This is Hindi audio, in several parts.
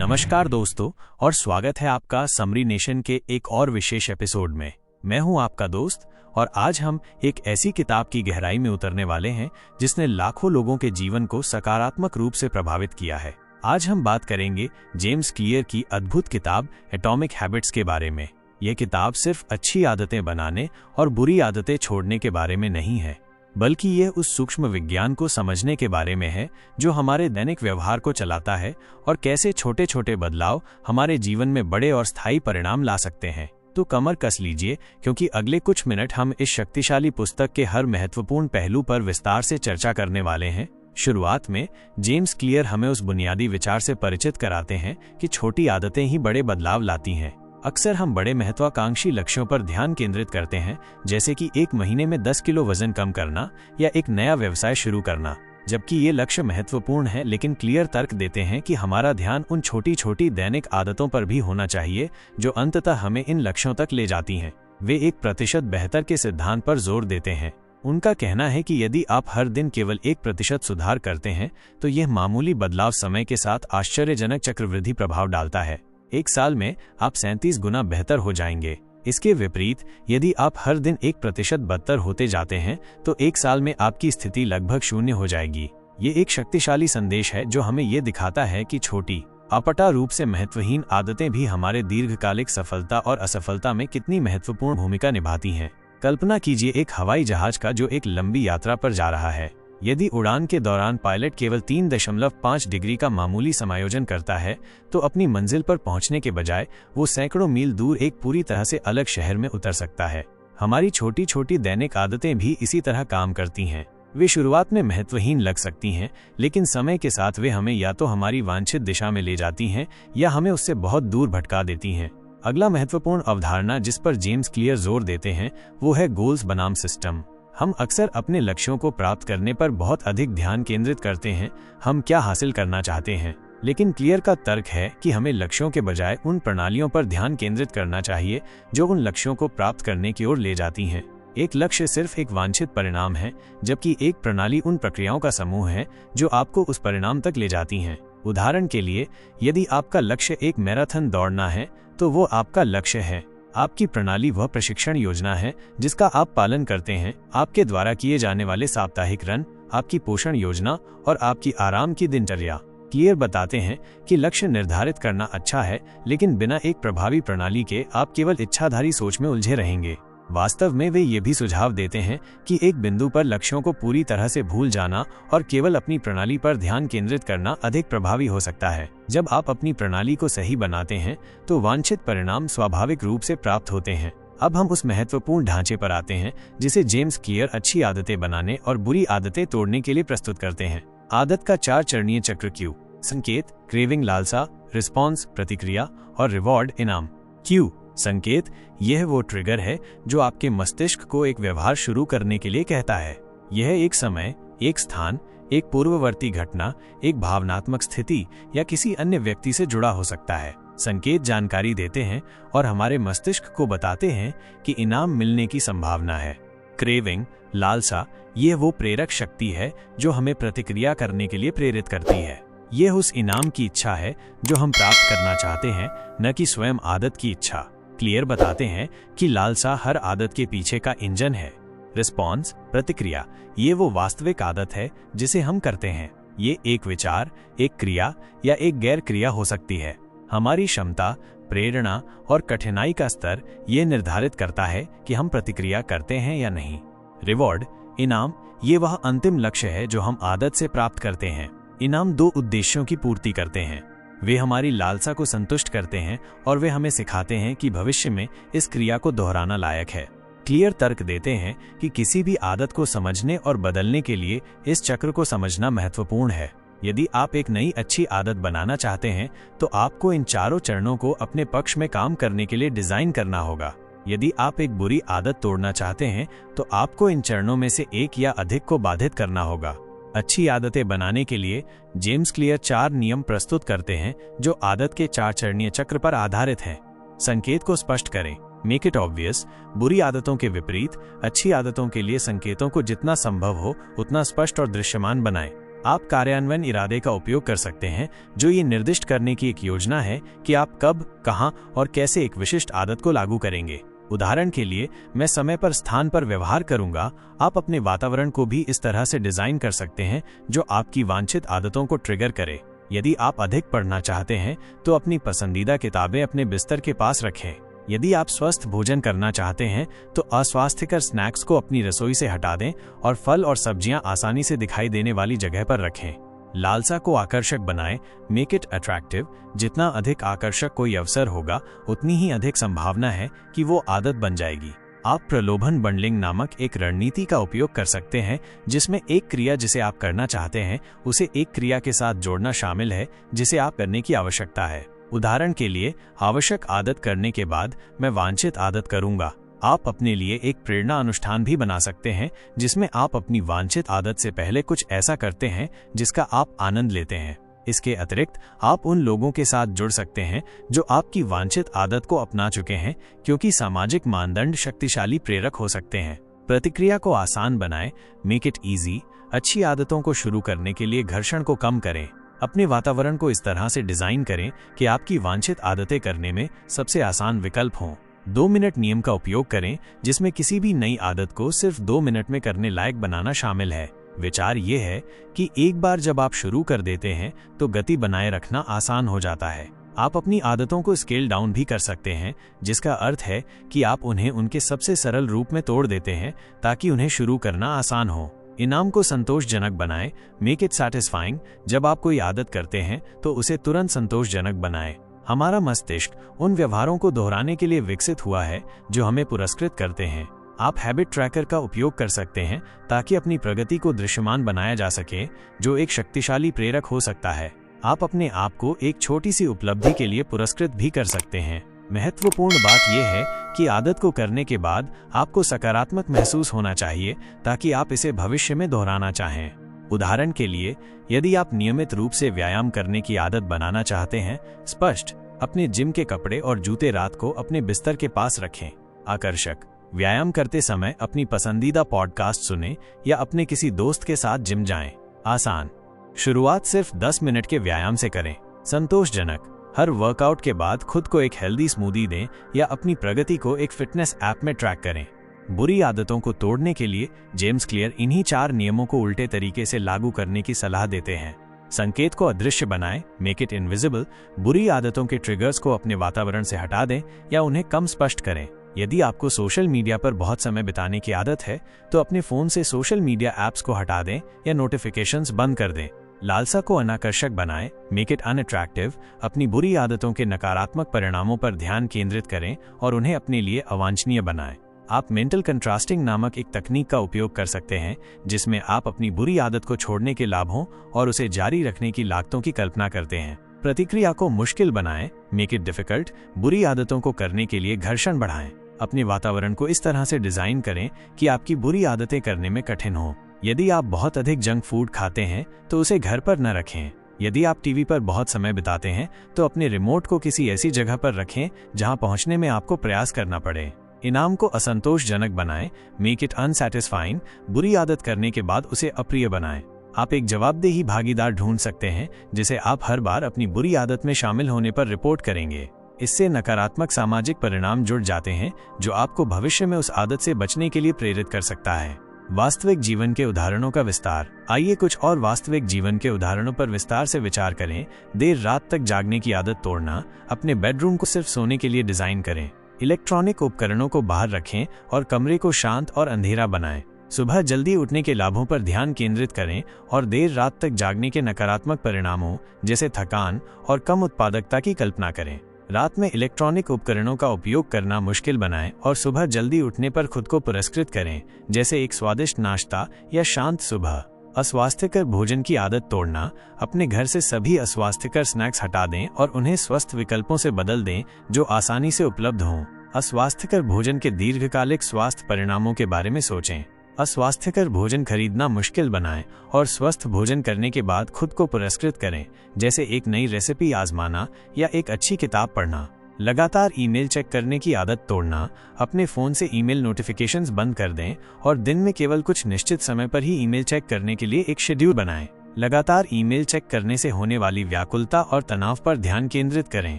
नमस्कार दोस्तों, और स्वागत है आपका समरी नेशन के एक और विशेष एपिसोड में। मैं हूं आपका दोस्त, और आज हम एक ऐसी किताब की गहराई में उतरने वाले हैं जिसने लाखों लोगों के जीवन को सकारात्मक रूप से प्रभावित किया है। आज हम बात करेंगे जेम्स क्लियर की अद्भुत किताब एटॉमिक हैबिट्स के बारे में। यह किताब सिर्फ अच्छी आदतें बनाने और बुरी आदतें छोड़ने के बारे में नहीं है, बल्कि यह उस सूक्ष्म विज्ञान को समझने के बारे में है जो हमारे दैनिक व्यवहार को चलाता है और कैसे छोटे छोटे बदलाव हमारे जीवन में बड़े और स्थायी परिणाम ला सकते हैं। तो कमर कस लीजिए, क्योंकि अगले कुछ मिनट हम इस शक्तिशाली पुस्तक के हर महत्वपूर्ण पहलू पर विस्तार से चर्चा करने वाले हैं। शुरुआत में जेम्स क्लियर हमें उस बुनियादी विचार से परिचित कराते हैं कि छोटी आदतें ही बड़े बदलाव लाती हैं। अक्सर हम बड़े महत्वाकांक्षी लक्ष्यों पर ध्यान केंद्रित करते हैं, जैसे कि एक महीने में 10 किलो वजन कम करना या एक नया व्यवसाय शुरू करना। जबकि ये लक्ष्य महत्वपूर्ण है, लेकिन क्लियर तर्क देते हैं कि हमारा ध्यान उन छोटी छोटी दैनिक आदतों पर भी होना चाहिए जो अंततः हमें इन लक्ष्यों तक ले जाती हैं। वे 1% बेहतर के सिद्धांत पर जोर देते हैं। उनका कहना है कि यदि आप हर दिन केवल 1% सुधार करते हैं तो यह मामूली बदलाव समय के साथ आश्चर्यजनक चक्रवृद्धि प्रभाव डालता है। एक साल में आप 37 गुना बेहतर हो जाएंगे। इसके विपरीत, यदि आप हर दिन 1% बदतर होते जाते हैं तो एक साल में आपकी स्थिति लगभग 0 हो जाएगी। ये एक शक्तिशाली संदेश है जो हमें ये दिखाता है कि छोटी, अपटा रूप से महत्वहीन आदतें भी हमारे दीर्घकालिक सफलता और असफलता में कितनी महत्वपूर्ण भूमिका निभाती हैं। कल्पना कीजिए एक हवाई जहाज का जो एक लंबी यात्रा पर जा रहा है। यदि उड़ान के दौरान पायलट केवल 3.5 डिग्री का मामूली समायोजन करता है, तो अपनी मंजिल पर पहुंचने के बजाय वो सैकड़ों मील दूर एक पूरी तरह से अलग शहर में उतर सकता है। हमारी छोटी छोटी दैनिक आदतें भी इसी तरह काम करती हैं। वे शुरुआत में महत्वहीन लग सकती हैं, लेकिन समय के साथ वे हमें या तो हमारी वांछित दिशा में ले जाती हैं या हमें उससे बहुत दूर भटका देती हैं। अगला महत्वपूर्ण अवधारणा जिस पर जेम्स क्लियर जोर देते हैं वो है गोल्स बनाम सिस्टम। हम अक्सर अपने लक्ष्यों को प्राप्त करने पर बहुत अधिक ध्यान केंद्रित करते हैं, हम क्या हासिल करना चाहते हैं। लेकिन क्लियर का तर्क है कि हमें लक्ष्यों के बजाय उन प्रणालियों पर ध्यान केंद्रित करना चाहिए जो उन लक्ष्यों को प्राप्त करने की ओर ले जाती हैं। एक लक्ष्य सिर्फ एक वांछित परिणाम है, जबकि एक प्रणाली उन प्रक्रियाओं का समूह है जो आपको उस परिणाम तक ले जाती हैं। उदाहरण के लिए, यदि आपका लक्ष्य एक मैराथन दौड़ना है तो वो आपका लक्ष्य है। आपकी प्रणाली वह प्रशिक्षण योजना है जिसका आप पालन करते हैं। आपके द्वारा किए जाने वाले साप्ताहिक रन, आपकी पोषण योजना और आपकी आराम की दिनचर्या। क्लियर बताते हैं कि लक्ष्य निर्धारित करना अच्छा है, लेकिन बिना एक प्रभावी प्रणाली के आप केवल इच्छाधारी सोच में उलझे रहेंगे। वास्तव में वे ये भी सुझाव देते हैं कि एक बिंदु पर लक्ष्यों को पूरी तरह से भूल जाना और केवल अपनी प्रणाली पर ध्यान केंद्रित करना अधिक प्रभावी हो सकता है। जब आप अपनी प्रणाली को सही बनाते हैं तो वांछित परिणाम स्वाभाविक रूप से प्राप्त होते हैं। अब हम उस महत्वपूर्ण ढांचे पर आते हैं जिसे जेम्स क्लियर अच्छी आदतें बनाने और बुरी आदतें तोड़ने के लिए प्रस्तुत करते हैं। आदत का 4 चरणीय चक्र। क्यू संकेत, क्रेविंग लालसा, रिस्पॉन्स प्रतिक्रिया और रिवॉर्ड इनाम। क्यू संकेत, यह वो ट्रिगर है जो आपके मस्तिष्क को एक व्यवहार शुरू करने के लिए कहता है। यह एक समय, एक स्थान, एक पूर्ववर्ती घटना, एक भावनात्मक स्थिति या किसी अन्य व्यक्ति से जुड़ा हो सकता है। संकेत जानकारी देते हैं और हमारे मस्तिष्क को बताते हैं कि इनाम मिलने की संभावना है। क्रेविंग लालसा, यह वो प्रेरक शक्ति है जो हमें प्रतिक्रिया करने के लिए प्रेरित करती है। यह उस इनाम की इच्छा है जो हम प्राप्त करना चाहते हैं, न कि स्वयं आदत की इच्छा। क्लियर बताते हैं कि लालसा हर आदत के पीछे का इंजन है। रिस्पॉन्स प्रतिक्रिया, ये वो वास्तविक आदत है जिसे हम करते हैं। ये एक विचार, एक क्रिया या एक गैर क्रिया हो सकती है। हमारी क्षमता, प्रेरणा और कठिनाई का स्तर ये निर्धारित करता है कि हम प्रतिक्रिया करते हैं या नहीं। रिवॉर्ड इनाम, ये वह अंतिम लक्ष्य है जो हम आदत से प्राप्त करते हैं। इनाम 2 उद्देश्यों की पूर्ति करते हैं। वे हमारी लालसा को संतुष्ट करते हैं और वे हमें सिखाते हैं कि भविष्य में इस क्रिया को दोहराना लायक है। क्लियर तर्क देते हैं कि किसी भी आदत को समझने और बदलने के लिए इस चक्र को समझना महत्वपूर्ण है। यदि आप एक नई अच्छी आदत बनाना चाहते हैं तो आपको इन 4 चरणों को अपने पक्ष में काम करने के लिए डिजाइन करना होगा। यदि आप एक बुरी आदत तोड़ना चाहते हैं तो आपको इन चरणों में से एक या अधिक को बाधित करना होगा। अच्छी आदतें बनाने के लिए जेम्स क्लियर 4 नियम प्रस्तुत करते हैं जो आदत के 4 चरणीय चक्र पर आधारित हैं। संकेत को स्पष्ट करें, मेक इट ऑब्वियस। बुरी आदतों के विपरीत अच्छी आदतों के लिए संकेतों को जितना संभव हो उतना स्पष्ट और दृश्यमान बनाएं। आप कार्यान्वयन इरादे का उपयोग कर सकते हैं, जो ये निर्दिष्ट करने की एक योजना है कि आप कब, कहां और कैसे एक विशिष्ट आदत को लागू करेंगे। उदाहरण के लिए, मैं समय पर स्थान पर व्यवहार करूंगा। आप अपने वातावरण को भी इस तरह से डिजाइन कर सकते हैं जो आपकी वांछित आदतों को ट्रिगर करे। यदि आप अधिक पढ़ना चाहते हैं तो अपनी पसंदीदा किताबें अपने बिस्तर के पास रखें। यदि आप स्वस्थ भोजन करना चाहते हैं तो अस्वास्थ्यकर स्नैक्स को अपनी रसोई से हटा दें और फल और सब्जियां आसानी से दिखाई देने वाली जगह पर रखें। लालसा को आकर्षक बनाएं, मेक इट अट्रैक्टिव। जितना अधिक आकर्षक कोई अवसर होगा, उतनी ही अधिक संभावना है कि वो आदत बन जाएगी। आप प्रलोभन बंडलिंग नामक एक रणनीति का उपयोग कर सकते हैं, जिसमें एक क्रिया जिसे आप करना चाहते हैं उसे एक क्रिया के साथ जोड़ना शामिल है जिसे आप करने की आवश्यकता है। उदाहरण के लिए, आवश्यक आदत करने के बाद मैं वांछित आदत करूंगा। आप अपने लिए एक प्रेरणा अनुष्ठान भी बना सकते हैं जिसमें आप अपनी वांछित आदत से पहले कुछ ऐसा करते हैं जिसका आप आनंद लेते हैं। इसके अतिरिक्त आप उन लोगों के साथ जुड़ सकते हैं जो आपकी वांछित आदत को अपना चुके हैं, क्योंकि सामाजिक मानदंड शक्तिशाली प्रेरक हो सकते हैं। प्रतिक्रिया को आसान बनाएं, मेक इट ईजी। अच्छी आदतों को शुरू करने के लिए घर्षण को कम करें। अपने वातावरण को इस तरह से डिजाइन करें कि आपकी वांछित आदतें करने में सबसे आसान विकल्प हों। 2 मिनट नियम का उपयोग करें, जिसमें किसी भी नई आदत को सिर्फ 2 मिनट में करने लायक बनाना शामिल है। विचार ये है कि एक बार जब आप शुरू कर देते हैं तो गति बनाए रखना आसान हो जाता है। आप अपनी आदतों को स्केल डाउन भी कर सकते हैं, जिसका अर्थ है कि आप उन्हें उनके सबसे सरल रूप में तोड़ देते हैं ताकि उन्हें शुरू करना आसान हो। इनाम को संतोषजनक बनाएं, मेक इट सैटिस्फाइंग। जब आप कोई आदत करते हैं तो उसे तुरंत संतोषजनक बनाएं। हमारा मस्तिष्क उन व्यवहारों को दोहराने के लिए विकसित हुआ है जो हमें पुरस्कृत करते हैं। आप हैबिट ट्रैकर का उपयोग कर सकते हैं ताकि अपनी प्रगति को दृश्यमान बनाया जा सके, जो एक शक्तिशाली प्रेरक हो सकता है। आप अपने आप को एक छोटी सी उपलब्धि के लिए पुरस्कृत भी कर सकते हैं। महत्वपूर्ण बात यह है कि आदत को करने के बाद आपको सकारात्मक महसूस होना चाहिए ताकि आप इसे भविष्य में दोहराना चाहें। उदाहरण के लिए, यदि आप नियमित रूप से व्यायाम करने की आदत बनाना चाहते हैं, स्पष्ट अपने जिम के कपड़े और जूते रात को अपने बिस्तर के पास रखें। आकर्षक, व्यायाम करते समय अपनी पसंदीदा पॉडकास्ट सुनें या अपने किसी दोस्त के साथ जिम जाएं। आसान, शुरुआत सिर्फ 10 मिनट के व्यायाम से करें। संतोषजनक, हर वर्कआउट के बाद खुद को एक हेल्दी स्मूदी दें या अपनी प्रगति को एक फिटनेस ऐप में ट्रैक करें। बुरी आदतों को तोड़ने के लिए जेम्स क्लियर इन्हीं 4 नियमों को उल्टे तरीके से लागू करने की सलाह देते हैं। संकेत को अदृश्य बनाएं, मेक इट इनविजिबल। बुरी आदतों के ट्रिगर्स को अपने वातावरण से हटा दें या उन्हें कम स्पष्ट करें। यदि आपको सोशल मीडिया पर बहुत समय बिताने की आदत है तो अपने फोन से सोशल मीडिया ऐप्स को हटा दें या नोटिफिकेशंस बंद कर दें। लालसा को अनाकर्षक बनाएं, मेक इट अनअट्रैक्टिव। अपनी बुरी आदतों के नकारात्मक परिणामों पर ध्यान केंद्रित करें और उन्हें अपने लिए अवांछनीय बनाएं। आप मेंटल कंट्रास्टिंग नामक एक तकनीक का उपयोग कर सकते हैं, जिसमें आप अपनी बुरी आदत को छोड़ने के लाभों और उसे जारी रखने की लागतों की कल्पना करते हैं। प्रतिक्रिया को मुश्किल बनाएं, मेक इट डिफिकल्ट। बुरी आदतों को करने के लिए घर्षण बढ़ाएं। अपने वातावरण को इस तरह से डिजाइन करें कि आपकी बुरी आदतें करने में कठिन हो। यदि आप बहुत अधिक जंक फूड खाते हैं तो उसे घर पर न रखें। यदि आप टीवी पर बहुत समय बिताते हैं तो अपने रिमोट को किसी ऐसी जगह पर रखें जहां पहुंचने में आपको प्रयास करना पड़े। इनाम को असंतोषजनक बनाएं, मेक इट अनसैटिस्फाइंग। बुरी आदत करने के बाद उसे अप्रिय बनाएं। आप एक जवाबदेही भागीदार ढूंढ सकते हैं जिसे आप हर बार अपनी बुरी आदत में शामिल होने पर रिपोर्ट करेंगे। इससे नकारात्मक सामाजिक परिणाम जुड़ जाते हैं जो आपको भविष्य में उस आदत से बचने के लिए प्रेरित कर सकता है। वास्तविक जीवन के उदाहरणों का विस्तार। आइए कुछ और वास्तविक जीवन के उदाहरणों पर विस्तार से विचार करें। देर रात तक जागने की आदत तोड़ना। अपने बेडरूम को सिर्फ सोने के लिए डिजाइन करें। इलेक्ट्रॉनिक उपकरणों को बाहर रखें और कमरे को शांत और अंधेरा बनाएं। सुबह जल्दी उठने के लाभों पर ध्यान केंद्रित करें और देर रात तक जागने के नकारात्मक परिणामों जैसे थकान और कम उत्पादकता की कल्पना करें। रात में इलेक्ट्रॉनिक उपकरणों का उपयोग करना मुश्किल बनाएं और सुबह जल्दी उठने पर खुद को पुरस्कृत करें, जैसे एक स्वादिष्ट नाश्ता या शांत सुबह। अस्वास्थ्यकर भोजन की आदत तोड़ना। अपने घर से सभी अस्वास्थ्यकर स्नैक्स हटा दें और उन्हें स्वस्थ विकल्पों से बदल दें जो आसानी से उपलब्ध हों। अस्वास्थ्यकर भोजन के दीर्घकालिक स्वास्थ्य परिणामों के बारे में सोचें। अस्वास्थ्यकर भोजन खरीदना मुश्किल बनाएं और स्वस्थ भोजन करने के बाद खुद को पुरस्कृत करें, जैसे एक नई रेसिपी आजमाना या एक अच्छी किताब पढ़ना। लगातार ईमेल चेक करने की आदत तोड़ना। अपने फोन से ईमेल नोटिफिकेशंस बंद कर दें और दिन में केवल कुछ निश्चित समय पर ही ईमेल चेक करने के लिए एक शेड्यूल बनाएं। लगातार ईमेल चेक करने से होने वाली व्याकुलता और तनाव पर ध्यान केंद्रित करें।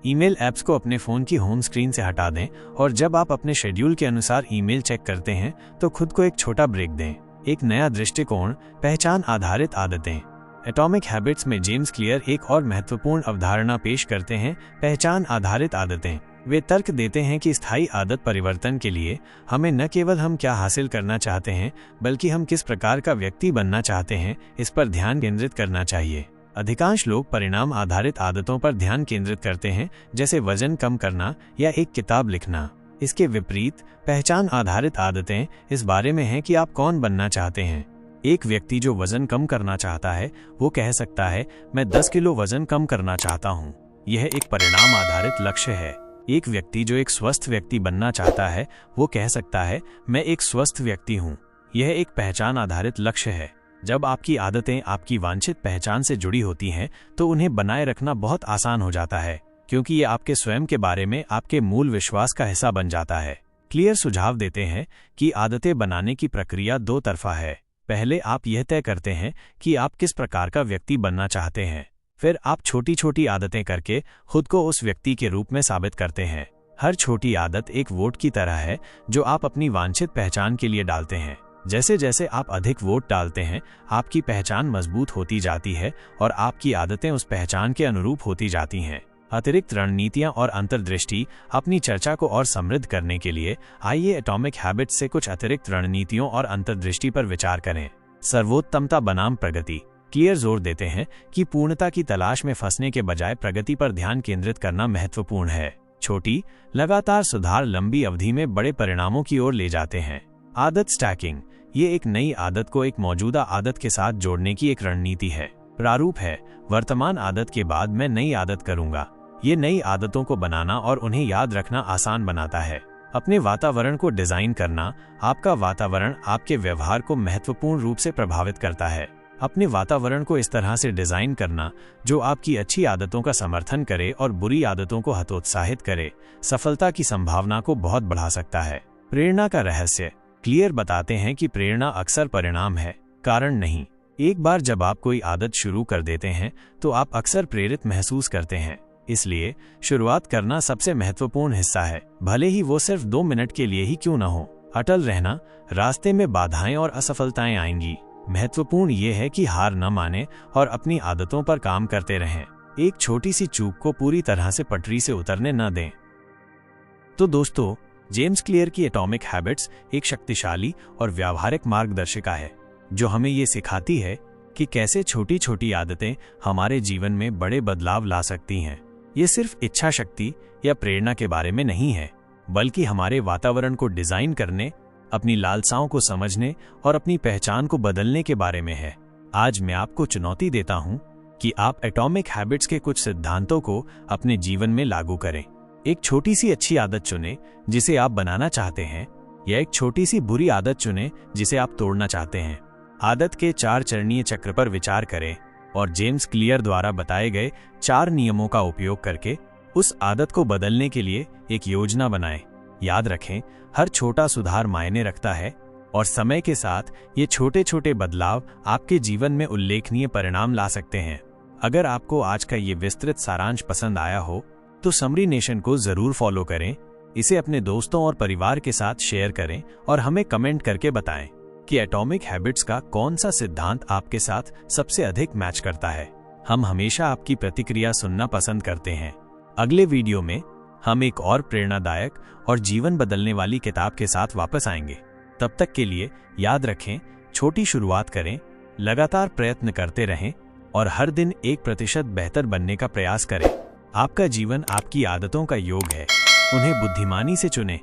ईमेल ऐप्स को अपने फ़ोन की होम स्क्रीन से हटा दें और जब आप अपने शेड्यूल के अनुसार ईमेल चेक करते हैं तो खुद को एक छोटा ब्रेक दें। एक नया दृष्टिकोण, पहचान आधारित आदतें। एटॉमिक हैबिट्स में जेम्स क्लियर एक और महत्वपूर्ण अवधारणा पेश करते हैं, पहचान आधारित आदतें। वे तर्क देते हैं कि स्थायी आदत परिवर्तन के लिए हमें न केवल हम क्या हासिल करना चाहते हैं बल्कि हम किस प्रकार का व्यक्ति बनना चाहते हैं इस पर ध्यान केंद्रित करना चाहिए। अधिकांश लोग परिणाम आधारित आदतों पर ध्यान केंद्रित करते हैं, जैसे वजन कम करना या एक किताब लिखना। इसके विपरीत पहचान आधारित आदतें इस बारे में हैं कि आप कौन बनना चाहते हैं। एक व्यक्ति जो वजन कम करना चाहता है वो कह सकता है, मैं 10 किलो वजन कम करना चाहता हूँ। यह एक परिणाम आधारित लक्ष्य है। एक व्यक्ति जो एक स्वस्थ व्यक्ति बनना चाहता है वो कह सकता है, मैं एक स्वस्थ व्यक्ति हूँ। यह एक पहचान आधारित लक्ष्य है। जब आपकी आदतें आपकी वांछित पहचान से जुड़ी होती हैं तो उन्हें बनाए रखना बहुत आसान हो जाता है, क्योंकि ये आपके स्वयं के बारे में आपके मूल विश्वास का हिस्सा बन जाता है। क्लियर सुझाव देते हैं कि आदतें बनाने की प्रक्रिया दो तरफा है। पहले आप यह तय करते हैं कि आप किस प्रकार का व्यक्ति बनना चाहते हैं, फिर आप छोटी छोटी आदतें करके खुद को उस व्यक्ति के रूप में साबित करते हैं। हर छोटी आदत एक वोट की तरह है जो आप अपनी वांछित पहचान के लिए डालते हैं। जैसे जैसे आप अधिक वोट डालते हैं, आपकी पहचान मजबूत होती जाती है और आपकी आदतें उस पहचान के अनुरूप होती जाती हैं। अतिरिक्त रणनीतियां और अंतर्दृष्टि। अपनी चर्चा को और समृद्ध करने के लिए आइए एटॉमिक हैबिट्स से कुछ अतिरिक्त रणनीतियों और अंतर्दृष्टि पर विचार करें। सर्वोत्तमता बनाम प्रगति। क्लियर जोर देते हैं कि पूर्णता की तलाश में फंसने के बजाय प्रगति पर ध्यान केंद्रित करना महत्वपूर्ण है। छोटी, लगातार सुधार लंबी अवधि में बड़े परिणामों की ओर ले जाते हैं। आदत स्टैकिंग। ये एक नई आदत को एक मौजूदा आदत के साथ जोड़ने की एक रणनीति है। प्रारूप है, वर्तमान आदत के बाद मैं नई आदत करूंगा। ये नई आदतों को बनाना और उन्हें याद रखना आसान बनाता है। अपने वातावरण को डिजाइन करना। आपका वातावरण आपके व्यवहार को महत्वपूर्ण रूप से प्रभावित करता है। अपने वातावरण को इस तरह से डिजाइन करना जो आपकी अच्छी आदतों का समर्थन करे और बुरी आदतों को हतोत्साहित करे, सफलता की संभावना को बहुत बढ़ा सकता है। प्रेरणा का रहस्य। क्लियर बताते हैं कि प्रेरणा अक्सर परिणाम है, कारण नहीं। एक बार जब आप कोई आदत शुरू कर देते हैं तो आप अक्सर प्रेरित महसूस करते हैं। इसलिए शुरुआत करना सबसे महत्वपूर्ण हिस्सा है, भले ही वो सिर्फ 2 मिनट के लिए ही क्यों न हो। अटल रहना। रास्ते में बाधाएं और असफलताएं आएंगी। महत्वपूर्ण ये है कि हार न माने और अपनी आदतों पर काम करते रहें। एक छोटी सी चूक को पूरी तरह से पटरी से उतरने न दें। तो दोस्तों, जेम्स क्लियर की एटॉमिक हैबिट्स एक शक्तिशाली और व्यावहारिक मार्गदर्शिका है जो हमें ये सिखाती है कि कैसे छोटी छोटी आदतें हमारे जीवन में बड़े बदलाव ला सकती हैं। ये सिर्फ इच्छा शक्ति या प्रेरणा के बारे में नहीं है, बल्कि हमारे वातावरण को डिजाइन करने, अपनी लालसाओं को समझने और अपनी पहचान को बदलने के बारे में है। आज मैं आपको चुनौती देता हूं कि आप एटॉमिक हैबिट्स के कुछ सिद्धांतों को अपने जीवन में लागू करें। एक छोटी सी अच्छी आदत चुनें जिसे आप बनाना चाहते हैं, या एक छोटी सी बुरी आदत चुनें जिसे आप तोड़ना चाहते हैं। आदत के 4 चरणीय चक्र पर विचार करें और जेम्स क्लियर द्वारा बताए गए 4 नियमों का उपयोग करके उस आदत को बदलने के लिए एक योजना बनाएं। याद रखें, हर छोटा सुधार मायने रखता है और समय के साथ ये छोटे छोटे बदलाव आपके जीवन में उल्लेखनीय परिणाम ला सकते हैं। अगर आपको आज का ये विस्तृत सारांश पसंद आया हो तो समरी नेशन को जरूर फॉलो करें, इसे अपने दोस्तों और परिवार के साथ शेयर करें और हमें कमेंट करके बताएं कि एटॉमिक हैबिट्स का कौन सा सिद्धांत आपके साथ सबसे अधिक मैच करता है। हम हमेशा आपकी प्रतिक्रिया सुनना पसंद करते हैं। अगले वीडियो में हम एक और प्रेरणादायक और जीवन बदलने वाली किताब के साथ वापस आएंगे। तब तक के लिए याद रखें, छोटी शुरुआत करें, लगातार प्रयत्न करते रहें और हर दिन 1% बेहतर बनने का प्रयास करें। आपका जीवन आपकी आदतों का योग है, उन्हें बुद्धिमानी से चुनें।